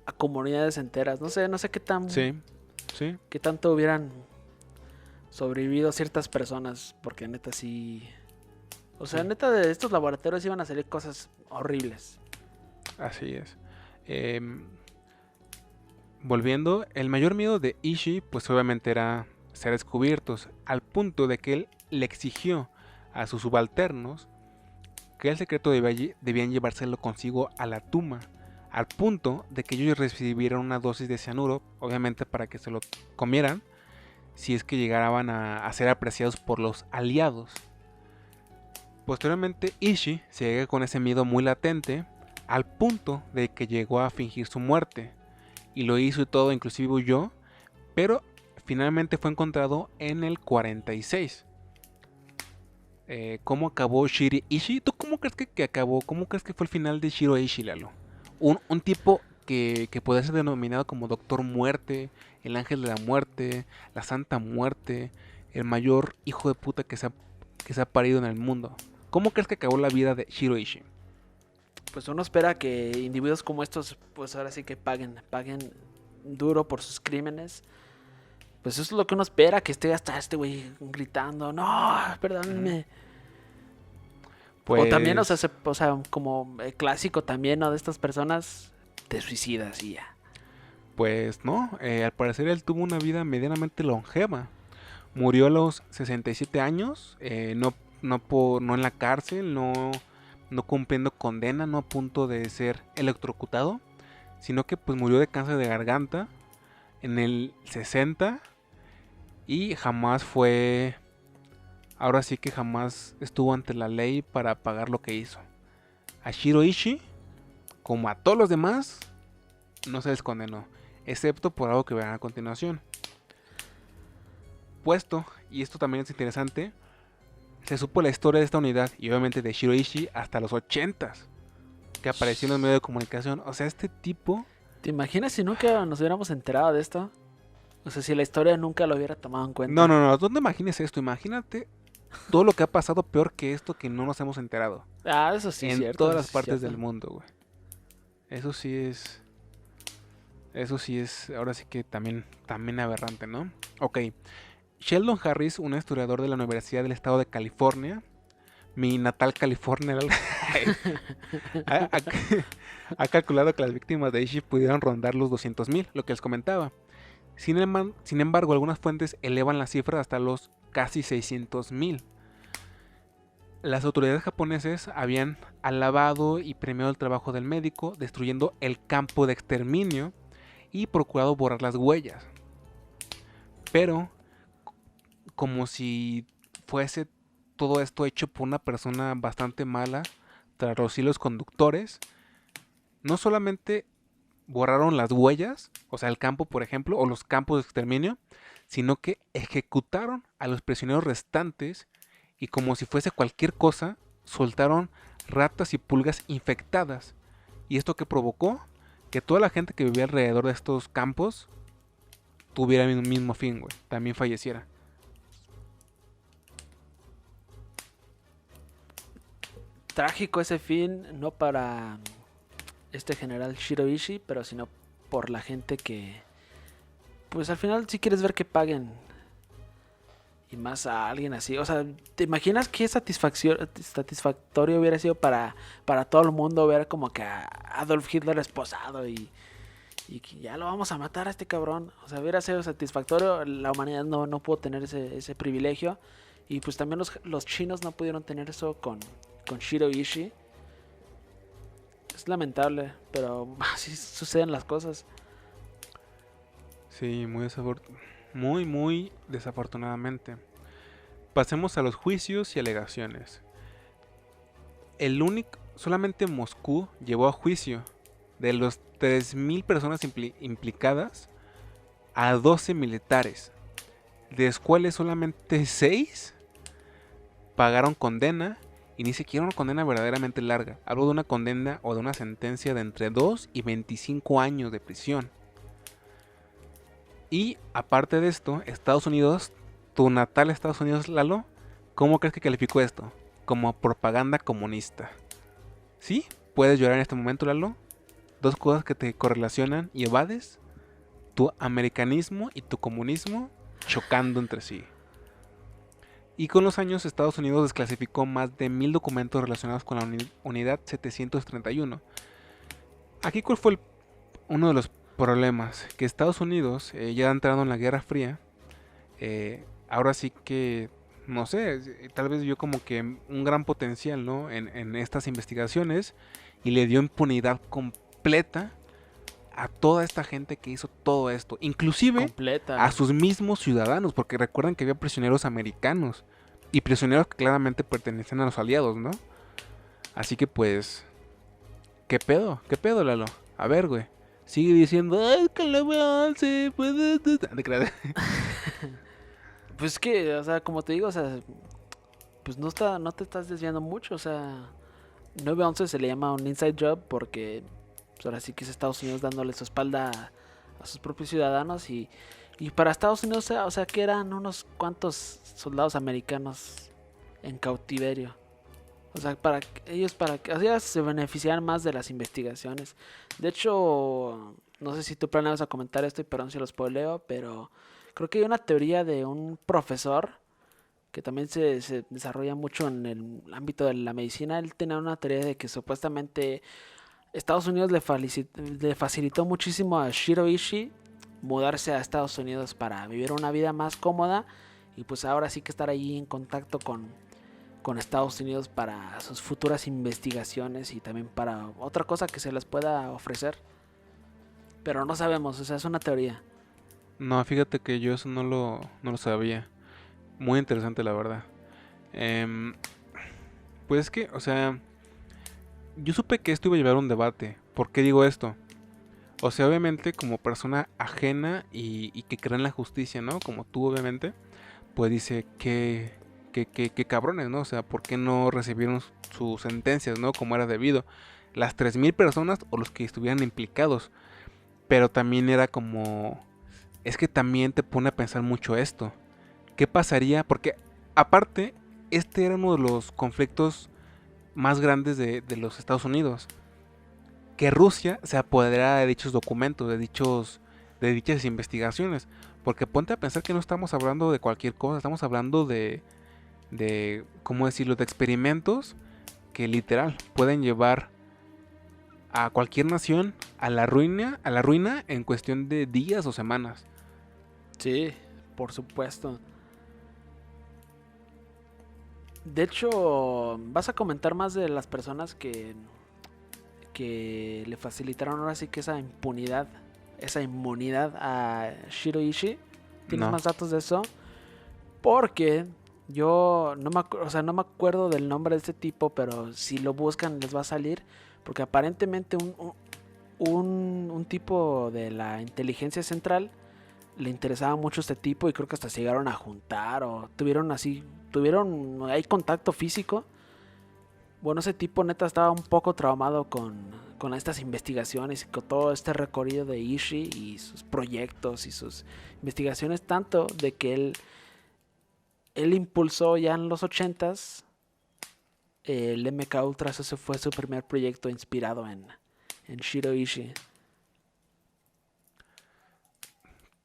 a comunidades enteras. No sé Sí, sí, qué tanto hubieran sobrevivido ciertas personas, porque neta sí. O sea, sí, neta de estos laboratorios iban a salir cosas horribles. así es. Em, Volviendo, el mayor miedo de Ishii pues obviamente era ser descubiertos, al punto de que él le exigió a sus subalternos que el secreto debían llevárselo consigo a la tumba, al punto de que ellos recibieran una dosis de cianuro, obviamente para que se lo comieran, si es que llegaban a ser apreciados por los aliados. Posteriormente Ishii se llega con ese miedo muy latente, al punto de que llegó a fingir su muerte, y lo hizo y todo, inclusive huyó, pero finalmente fue encontrado en el 46. ¿Cómo acabó Shiro Ishii? ¿Tú cómo crees que acabó? ¿Cómo crees que fue el final de Shiro Ishii, Lalo? Un tipo que puede ser denominado como Doctor Muerte, el Ángel de la Muerte, la Santa Muerte, el mayor hijo de puta que se ha parido en el mundo. ¿Cómo crees que acabó la vida de Shiro Ishii? Pues uno espera que individuos como estos, pues ahora sí que paguen duro por sus crímenes. Pues eso es lo que uno espera, que esté hasta este güey gritando, no, perdónenme. O también, o sea, Pues, como clásico también, ¿no? De estas personas, te suicidas y ya. pues no, al parecer él tuvo una vida medianamente longeva. Murió a los 67 años, no en la cárcel, no cumpliendo condena, no a punto de ser electrocutado, sino que pues murió de cáncer de garganta en el 60 y ahora sí que jamás estuvo ante la ley para pagar lo que hizo. A Shiro Ishii, como a todos los demás, no se les condenó, excepto por algo que verán a continuación. Puesto, y esto también es interesante, se supo la historia de esta unidad y obviamente de Shiro Ishii hasta los 80s, que apareció en los medios de comunicación. O sea, este tipo... ¿Te imaginas si nunca nos hubiéramos enterado de esto? O sea, si la historia nunca lo hubiera tomado en No, cuenta. no, no, ¿dónde imagines esto? Imagínate todo lo que ha pasado peor que esto que no nos hemos enterado. Eso sí es En cierto, todas eso las sí es partes del cierto. mundo, güey. Eso sí es... Eso sí es, ahora sí que también aberrante, ¿no? Ok. Sheldon Harris, un historiador de la Universidad del Estado de California, mi natal California, ha, ha- ha calculado que las víctimas de Ishii pudieron rondar los 200,000, lo que les comentaba. Sin embargo, algunas fuentes elevan la cifra hasta los casi 600,000. Las autoridades japonesas habían alabado y premiado el trabajo del médico, destruyendo el campo de exterminio y procurado borrar las huellas. Pero, como si fuese todo esto hecho por una persona bastante mala, tras los hilos conductores, no solamente borraron las huellas, o sea, el campo, por ejemplo, o los campos de exterminio, sino que ejecutaron a los prisioneros restantes y como si fuese cualquier cosa, soltaron ratas y pulgas infectadas. ¿Y esto que provocó? Que toda la gente que vivía alrededor de estos campos tuviera el mismo fin, güey, también falleciera. Trágico ese fin, no para este general Shiroishi, pero sino por la gente que, pues al final si quieres ver que paguen y más a alguien así. O sea, ¿te imaginas qué satisfactorio hubiera sido para todo el mundo ver como que a Adolf Hitler esposado y que ya lo vamos a matar a este cabrón? O sea, hubiera sido satisfactorio. La humanidad no pudo tener ese privilegio. Y pues también los chinos no pudieron tener eso con Shiroishi. Es lamentable, pero así suceden las cosas. Sí, muy desafortunadamente. Pasemos a los juicios y alegaciones. Solamente Moscú llevó a juicio de los 3,000 personas implicadas a 12 militares, de los cuales solamente 6 pagaron condena y ni siquiera una condena verdaderamente larga. Hablo de una condena o de una sentencia de entre 2 y 25 años de prisión. Y aparte de esto, Estados Unidos, tu natal Estados Unidos, Lalo, ¿cómo crees que calificó esto? Como propaganda comunista. ¿Sí? ¿Puedes llorar en este momento, Lalo? Dos cosas que te correlacionan y evades. Tu americanismo y tu comunismo chocando entre sí. Y con los años Estados Unidos desclasificó más de 1000 documentos relacionados con la unidad 731. Aquí cuál fue uno de los problemas, que Estados Unidos ya entrando en la Guerra Fría, ahora sí que, no sé, tal vez vio como que un gran potencial, ¿no? en estas investigaciones y le dio impunidad completa a toda esta gente que hizo todo esto, inclusive Completa. a sus mismos ciudadanos, porque recuerden que había prisioneros americanos y prisioneros que claramente pertenecían a los aliados, ¿no? Así que pues, ¿qué pedo? ¿Qué pedo, Lalo? A ver, güey. Sigue diciendo, ay, que la avance, puede... Pues que, o sea, como te digo, o sea, pues no te estás desviando mucho, o sea, 9/11 se le llama un inside job porque pues ahora sí que es Estados Unidos dándole su espalda a sus propios ciudadanos y para Estados Unidos, o sea, que eran unos cuantos soldados americanos en cautiverio. O sea, ellos se beneficiaran más de las investigaciones. De hecho, no sé si tú planeas a comentar esto y perdón si lo spoileo, pero creo que hay una teoría de un profesor que también se desarrolla mucho en el ámbito de la medicina. Él tenía una teoría de que supuestamente Estados Unidos le facilitó muchísimo a Shiro Ishii mudarse a Estados Unidos para vivir una vida más cómoda y pues ahora sí que estar ahí en contacto con Estados Unidos para sus futuras investigaciones y también para otra cosa que se les pueda ofrecer. Pero no sabemos, o sea, es una teoría. No, fíjate que yo eso no lo sabía. Muy interesante, la verdad. Em, pues es que, o sea, yo supe que esto iba a llevar un debate. ¿Por qué digo esto? O sea, obviamente como persona ajena y que cree en la justicia, ¿no? Como tú, obviamente, pues dice que cabrones, ¿no? O sea, ¿por qué no recibieron sus sentencias, ¿no? Como era debido. Las 3000 personas o los que estuvieran implicados. Pero también era como... Es que también te pone a pensar mucho esto. ¿Qué pasaría? Porque aparte, este era uno de los conflictos más grandes de los Estados Unidos. Que Rusia se apoderara de dichos documentos, de dichas investigaciones. Porque ponte a pensar que no estamos hablando de cualquier cosa, estamos hablando ¿cómo decirlo? De experimentos que literal pueden llevar a cualquier nación a la ruina en cuestión de días o semanas. Sí, por supuesto. De hecho, vas a comentar más de las personas que le facilitaron ahora sí que esa inmunidad a Shiro Ishii. ¿Tienes No. más datos de eso? Porque yo o sea, no me acuerdo del nombre de este tipo, pero si lo buscan les va a salir. Porque aparentemente un tipo de la inteligencia central le interesaba mucho este tipo y creo que hasta se llegaron a juntar o tuvieron ahí contacto físico. Bueno, ese tipo neta estaba un poco traumado con estas investigaciones y con todo este recorrido de Ishii y sus proyectos y sus investigaciones, tanto de que él impulsó ya en los 80s el MK Ultra. Ese fue su primer proyecto inspirado en Shiro Ishii.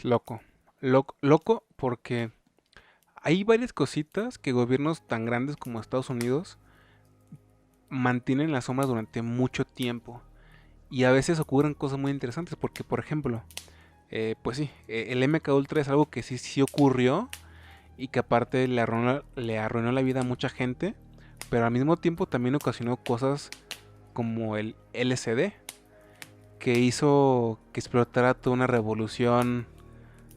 Loco. Loco porque hay varias cositas que gobiernos tan grandes como Estados Unidos mantienen en la sombra durante mucho tiempo. Y a veces ocurren cosas muy interesantes porque, por ejemplo, pues sí, el MK Ultra es algo que sí ocurrió y que aparte le arruinó la vida a mucha gente, pero al mismo tiempo también ocasionó cosas como el LSD, que hizo que explotara toda una revolución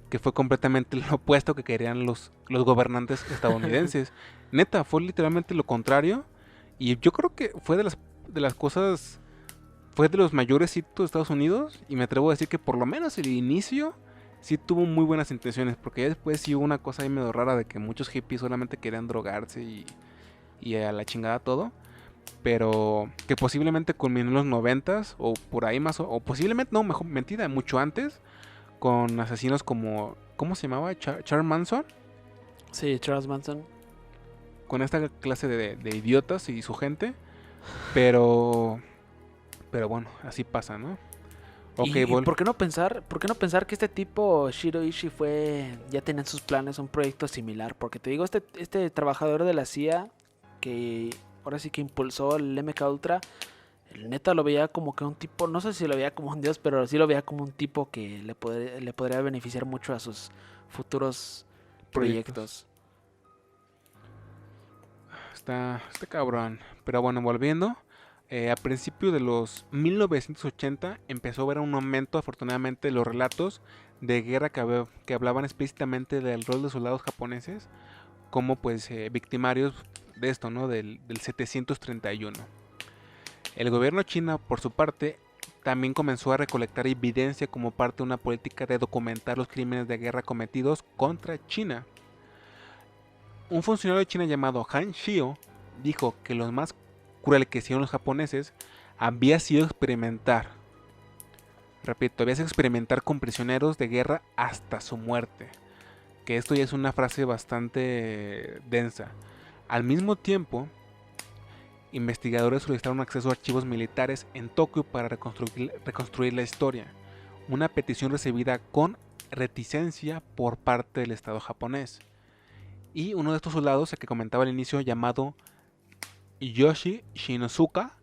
que fue completamente lo opuesto que querían los gobernantes estadounidenses. Neta, fue literalmente lo contrario. Y yo creo que fue de las cosas, fue de los mayores hitos de Estados Unidos. Y me atrevo a decir que por lo menos el inicio sí tuvo muy buenas intenciones. Porque ya después sí hubo una cosa ahí medio rara de que muchos hippies solamente querían drogarse y a la chingada todo. Pero que posiblemente culminó en los 90s o por ahí más, o posiblemente, no, mejor mentira, mucho antes, con asesinos como, ¿cómo se llamaba? Charles Manson, Sí, Charles Manson. con esta clase de idiotas y su gente, pero bueno, así pasa, ¿no? Ok, ¿Y por qué no pensar que este tipo, Shiro Ishii, ya tenía en sus planes un proyecto similar? Porque te digo, este trabajador de la CIA, que ahora sí que impulsó el MK Ultra, el neta lo veía como que un tipo, no sé si lo veía como un dios, pero sí lo veía como un tipo que le podría beneficiar mucho a sus futuros proyectos. proyectos. Está cabrón. Pero bueno, volviendo. A principios de los 1980 empezó a haber un aumento, afortunadamente, de los relatos de guerra que hablaban explícitamente del rol de soldados japoneses como pues victimarios de esto, ¿no? Del 731. El gobierno chino, por su parte, también comenzó a recolectar evidencia como parte de una política de documentar los crímenes de guerra cometidos contra China. Un funcionario de China llamado Han Shio dijo que lo más cruel que hicieron los japoneses había sido experimentar, repito, había sido experimentar con prisioneros de guerra hasta su muerte. Que esto ya es una frase bastante densa. Al mismo tiempo, investigadores solicitaron acceso a archivos militares en Tokio para reconstruir la historia. Una petición recibida con reticencia por parte del Estado japonés. Y uno de estos soldados, el que comentaba al inicio, llamado Yoshi Shinosuka,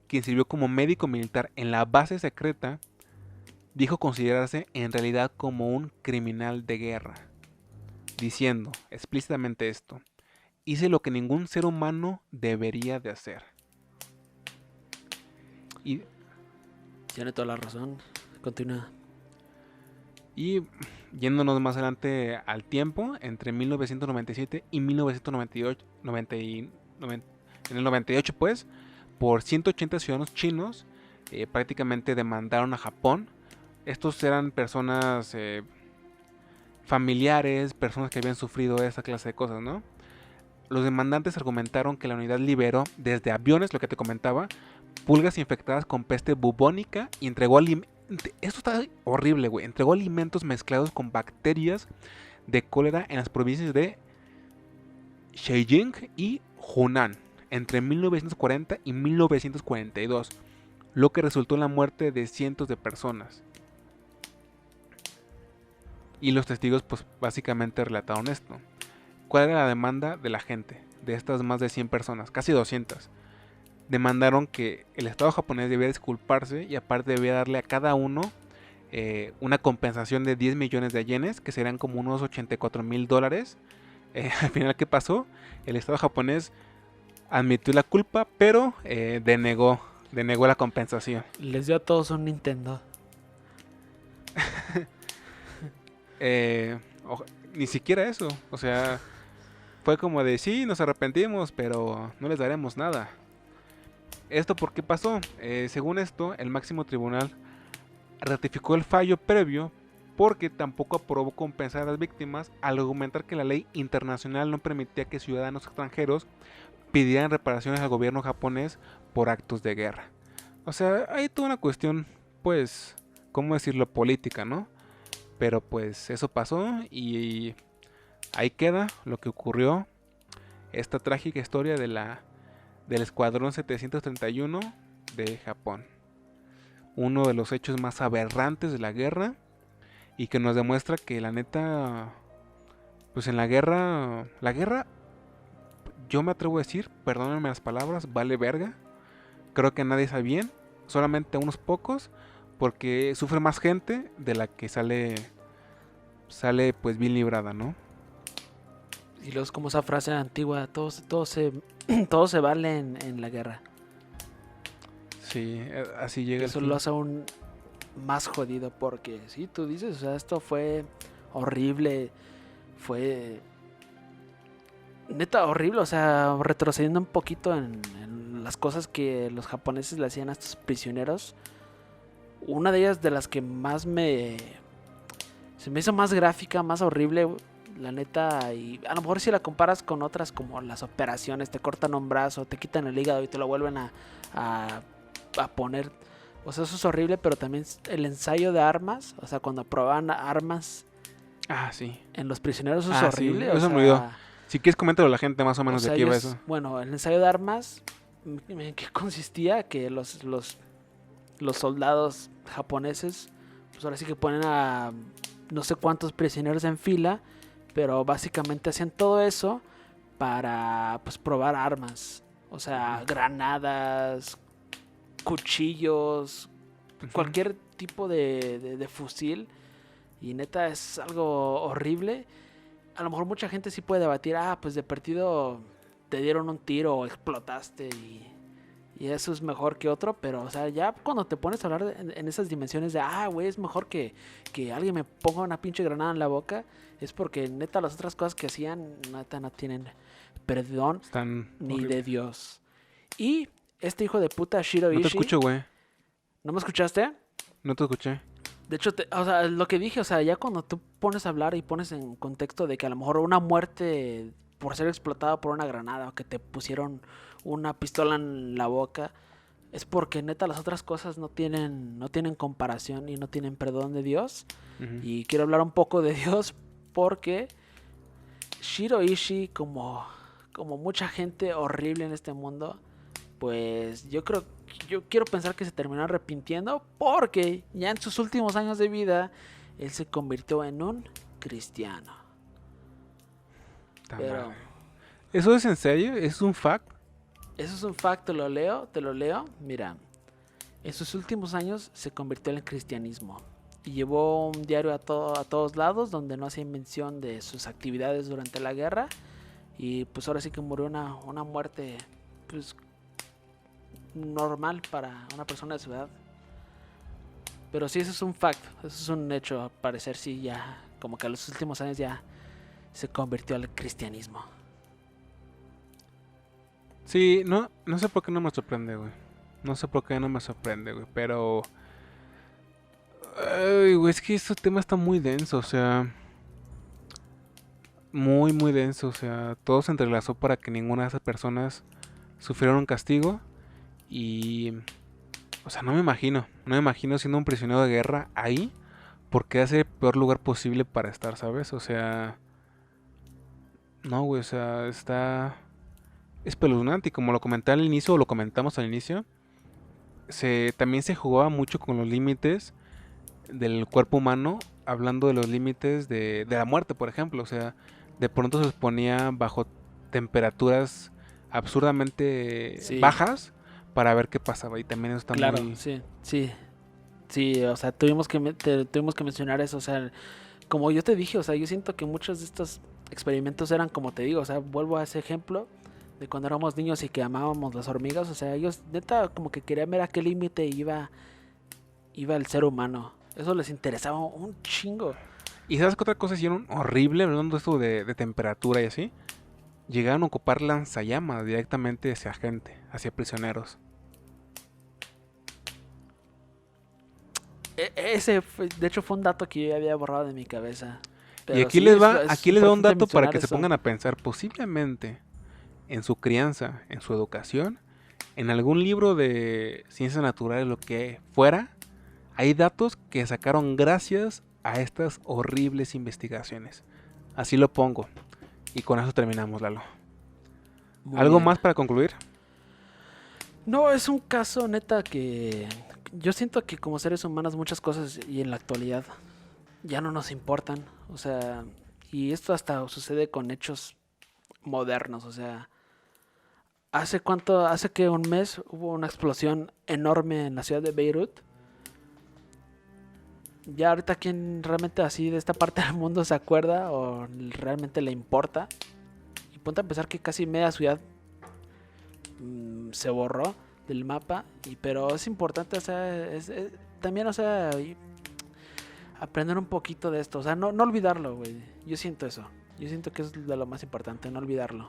quien sirvió como médico militar en la base secreta, dijo considerarse en realidad como un criminal de guerra, diciendo explícitamente esto: hice lo que ningún ser humano debería de hacer. Y, Tiene toda la razón. Continúa. y yéndonos más adelante al tiempo, entre 1997 y 1998, en el 98 pues, por 180 ciudadanos chinos prácticamente demandaron a Japón. Estos eran personas familiares, personas que habían sufrido esa clase de cosas, ¿no? Los demandantes argumentaron que la unidad liberó desde aviones, lo que te comentaba, pulgas infectadas con peste bubónica y entregó esto está horrible, güey. Entregó alimentos mezclados con bacterias de cólera en las provincias de Zhejiang y Hunan entre 1940 y 1942, lo que resultó en la muerte de cientos de personas. Y los testigos pues básicamente relataron esto. ¿Cuál era la demanda de la gente? De estas más de 100 personas, casi 200. Demandaron que el Estado japonés debía disculparse y aparte debía darle a cada uno una compensación de 10 millones de yenes, que serían como unos $84,000. Al final, ¿qué pasó? El Estado japonés admitió la culpa, pero denegó la compensación. Les dio a todos un Nintendo. Ni siquiera eso, o sea, fue como de sí, nos arrepentimos, pero no les daremos nada. ¿Esto por qué pasó? Según esto, el máximo tribunal ratificó el fallo previo porque tampoco aprobó compensar a las víctimas al argumentar que la ley internacional no permitía que ciudadanos extranjeros pidieran reparaciones al gobierno japonés por actos de guerra. O sea, hay toda una cuestión, pues, ¿cómo decirlo? Política, ¿no? Pero pues eso pasó y ahí queda lo que ocurrió, esta trágica historia del Escuadrón 731 de Japón. Uno de los hechos más aberrantes de la guerra y que nos demuestra que la neta, pues en la guerra, yo me atrevo a decir, perdónenme las palabras, vale verga. Creo que nadie sabe bien, solamente a unos pocos, porque sufre más gente de la que sale pues bien librada, ¿no? Y luego es como esa frase antigua, todo se vale en la guerra. Sí, así llega Eso el fin. lo hace aún más jodido porque, sí, tú dices, o sea, esto fue horrible, fue neta horrible, o sea, retrocediendo un poquito en las cosas que los japoneses le hacían a estos prisioneros. Una de ellas de las que se me hizo más gráfica, más horrible, la neta, y a lo mejor si la comparas con otras como las operaciones, te cortan un brazo, te quitan el hígado y te lo vuelven a poner. O sea, eso es horrible, pero también el ensayo de armas, o sea, cuando probaban armas Ah, sí. en los prisioneros, eso es Ah, sí, horrible, o eso me olvidó. sea... Si quieres, coméntalo a la gente más o O menos de sea, qué iba eso. bueno, el ensayo de armas, ¿en qué consistía? Que los soldados japoneses, pues ahora sí que ponen a no sé cuántos prisioneros en fila, pero básicamente hacían todo eso para pues probar armas. O sea, granadas, cuchillos, Ujú. cualquier tipo de fusil. Y neta es algo horrible. A lo mejor mucha gente sí puede debatir, pues de partido te dieron un tiro o explotaste y eso es mejor que otro, pero o sea, ya cuando te pones a hablar en esas dimensiones de, güey, es mejor que alguien me ponga una pinche granada en la boca, es porque neta las otras cosas que hacían, neta no tienen perdón Están ni de horribles. Dios. Y este hijo de puta Shiro No te Ishii, escucho, güey. ¿no me escuchaste? No te escuché. De hecho, o sea, lo que dije, o sea, ya cuando tú pones a hablar y pones en contexto de que a lo mejor una muerte por ser explotada por una granada o que te pusieron una pistola en la boca, es porque neta las otras cosas no tienen comparación y no tienen perdón de Dios. Ujú. Y quiero hablar un poco de Dios porque Shiro Ishii, como mucha gente horrible en este mundo, pues yo quiero pensar que se terminó arrepintiendo porque ya en sus últimos años de vida él se convirtió en un cristiano. Ta Pero madre. ¿Eso es en serio? ¿Es un fact? eso es un fact, te lo leo. Mira, en sus últimos años se convirtió en el cristianismo y llevó un diario a todos lados donde no hacía mención de sus actividades durante la guerra y pues ahora sí que murió una muerte pues normal para una persona de su edad. Pero sí, eso es un fact, eso es un hecho, al parecer sí, ya, como que a los últimos años ya se convirtió al cristianismo. Sí, no sé por qué no me sorprende, güey. No sé por qué no me sorprende, güey. Pero... Ay, güey, es que este tema está muy denso, o sea... Muy, muy denso, o sea... Todo se entrelazó para que ninguna de esas personas sufriera un castigo. Y... O sea, no me imagino siendo un prisionero de guerra ahí, porque hace el peor lugar posible para estar, ¿sabes? O sea, no, güey, o sea, está espeluznante y como lo comenté al inicio, o lo comentamos al inicio, también se jugaba mucho con los límites del cuerpo humano, hablando de los límites de la muerte, por ejemplo, o sea, de pronto se exponía bajo temperaturas absurdamente Sí, bajas para ver qué pasaba y también eso está claro, muy... sí, sí, sí, o sea, tuvimos que mencionar eso, o sea, como yo te dije, o sea, yo siento que muchos de estos experimentos eran como te digo, o sea, vuelvo a ese ejemplo de cuando éramos niños y que amábamos las hormigas, o sea, ellos neta como que querían ver a qué límite iba el ser humano. Eso les interesaba un chingo. ¿Y sabes qué otra cosa hicieron horrible, hablando de esto de temperatura y así? Llegaron a ocupar lanzallamas directamente hacia gente, hacia prisioneros. De hecho, fue un dato que yo ya había borrado de mi cabeza. Y Pero sí, es aquí les va un importante dato para mencionar que se eso. pongan a pensar posiblemente en su crianza, en su educación, en algún libro de ciencias naturales, lo que fuera, hay datos que sacaron gracias a estas horribles investigaciones. Así lo pongo. Y con eso terminamos, Lalo. Muy ¿Algo bien. más para concluir? No, es un caso neta que yo siento que como seres humanos muchas cosas y en la actualidad ya no nos importan. O sea, y esto hasta sucede con hechos modernos. O sea, hace que un mes hubo una explosión enorme en la ciudad de Beirut. Ya ahorita quién realmente así de esta parte del mundo se acuerda o realmente le importa. Y ponte a pensar que casi media ciudad se borró del mapa. Pero es importante, o sea, también, o sea, aprender un poquito de esto. O sea, no olvidarlo, güey. Yo siento eso. Yo siento que es de lo más importante, no olvidarlo.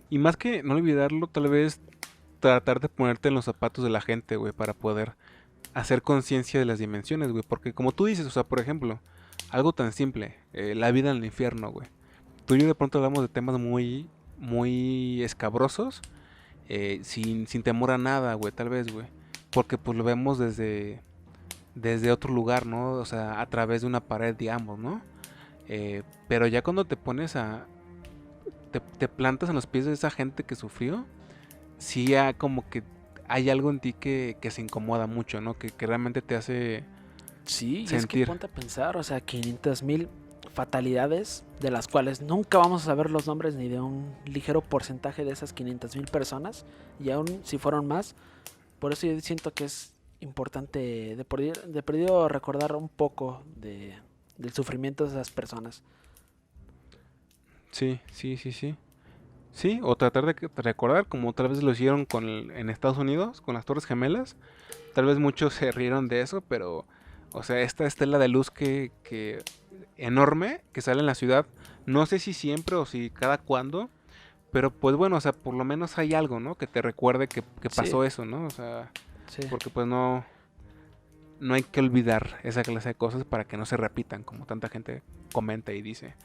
Y más que no olvidarlo, tal vez tratar de ponerte en los zapatos de la gente, güey, para poder hacer conciencia de las dimensiones, güey. Porque como tú dices, o sea, por ejemplo, algo tan simple, la vida en el infierno, güey. Tú y yo de pronto hablamos de temas muy, muy escabrosos, sin temor a nada, güey, tal vez, güey. porque pues lo vemos desde otro lugar, ¿no? O sea, a través de una pared, digamos, ¿no? Pero ya cuando te pones te plantas en los pies de esa gente que sufrió, sí ya como que hay algo en ti que se incomoda mucho, ¿no? Que realmente te hace Sí, y es que sentir. ponte a pensar, o sea, 500,000 fatalidades, de las cuales nunca vamos a saber los nombres ni de un ligero porcentaje de esas 500,000 personas, y aún si fueron más, por eso yo siento que es importante de perdido recordar un poco del sufrimiento de esas personas. Sí, sí, sí, sí. Sí, o tratar de recordar, como tal vez lo hicieron en Estados Unidos, con las Torres Gemelas. Tal vez muchos se rieron de eso, pero, o sea, esta estela de luz que enorme que sale en la ciudad, no sé si siempre o si cada cuándo, pero pues bueno, o sea, por lo menos hay algo, ¿no? Que te recuerde que Sí, pasó eso, ¿no? O sea, sí. porque pues no hay que olvidar esa clase de cosas para que no se repitan, como tanta gente comenta y dice.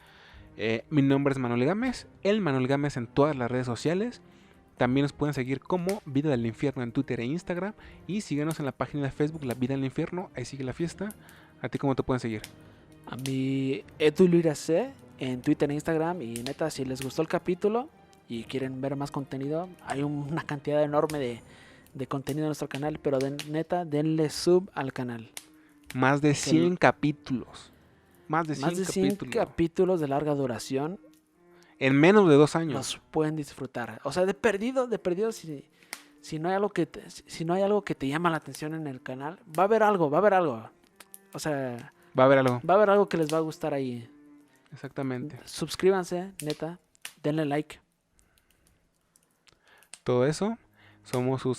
Mi nombre es Manuel Gámez, el Manuel Gámez en todas las redes sociales. También nos pueden seguir como Vida del Infierno en Twitter e Instagram. Y síguenos en la página de Facebook La Vida del Infierno, ahí sigue la fiesta. ¿A ti cómo te pueden seguir? A mí, EduLuiraC en Twitter e Instagram. Y neta, si les gustó el capítulo y quieren ver más contenido, hay una cantidad enorme de contenido en nuestro canal. Pero neta, denle sub al canal. Más de Que 100 capítulos. Más de más 100 de 100 capítulos. capítulos de larga duración En menos de 2 años. los pueden disfrutar. O sea, de perdido, si no hay algo si no hay algo que te llama la atención en el canal, va a haber algo, va a haber algo. O sea, Va a haber algo. va a haber algo que les va a gustar ahí. Exactamente. Suscríbanse, neta, denle like. Todo eso. Somos sus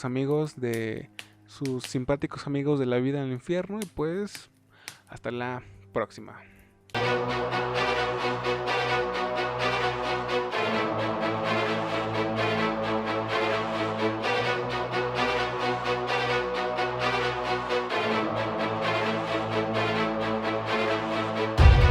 simpáticos amigos de La Vida en el Infierno. Y pues, hasta la próxima.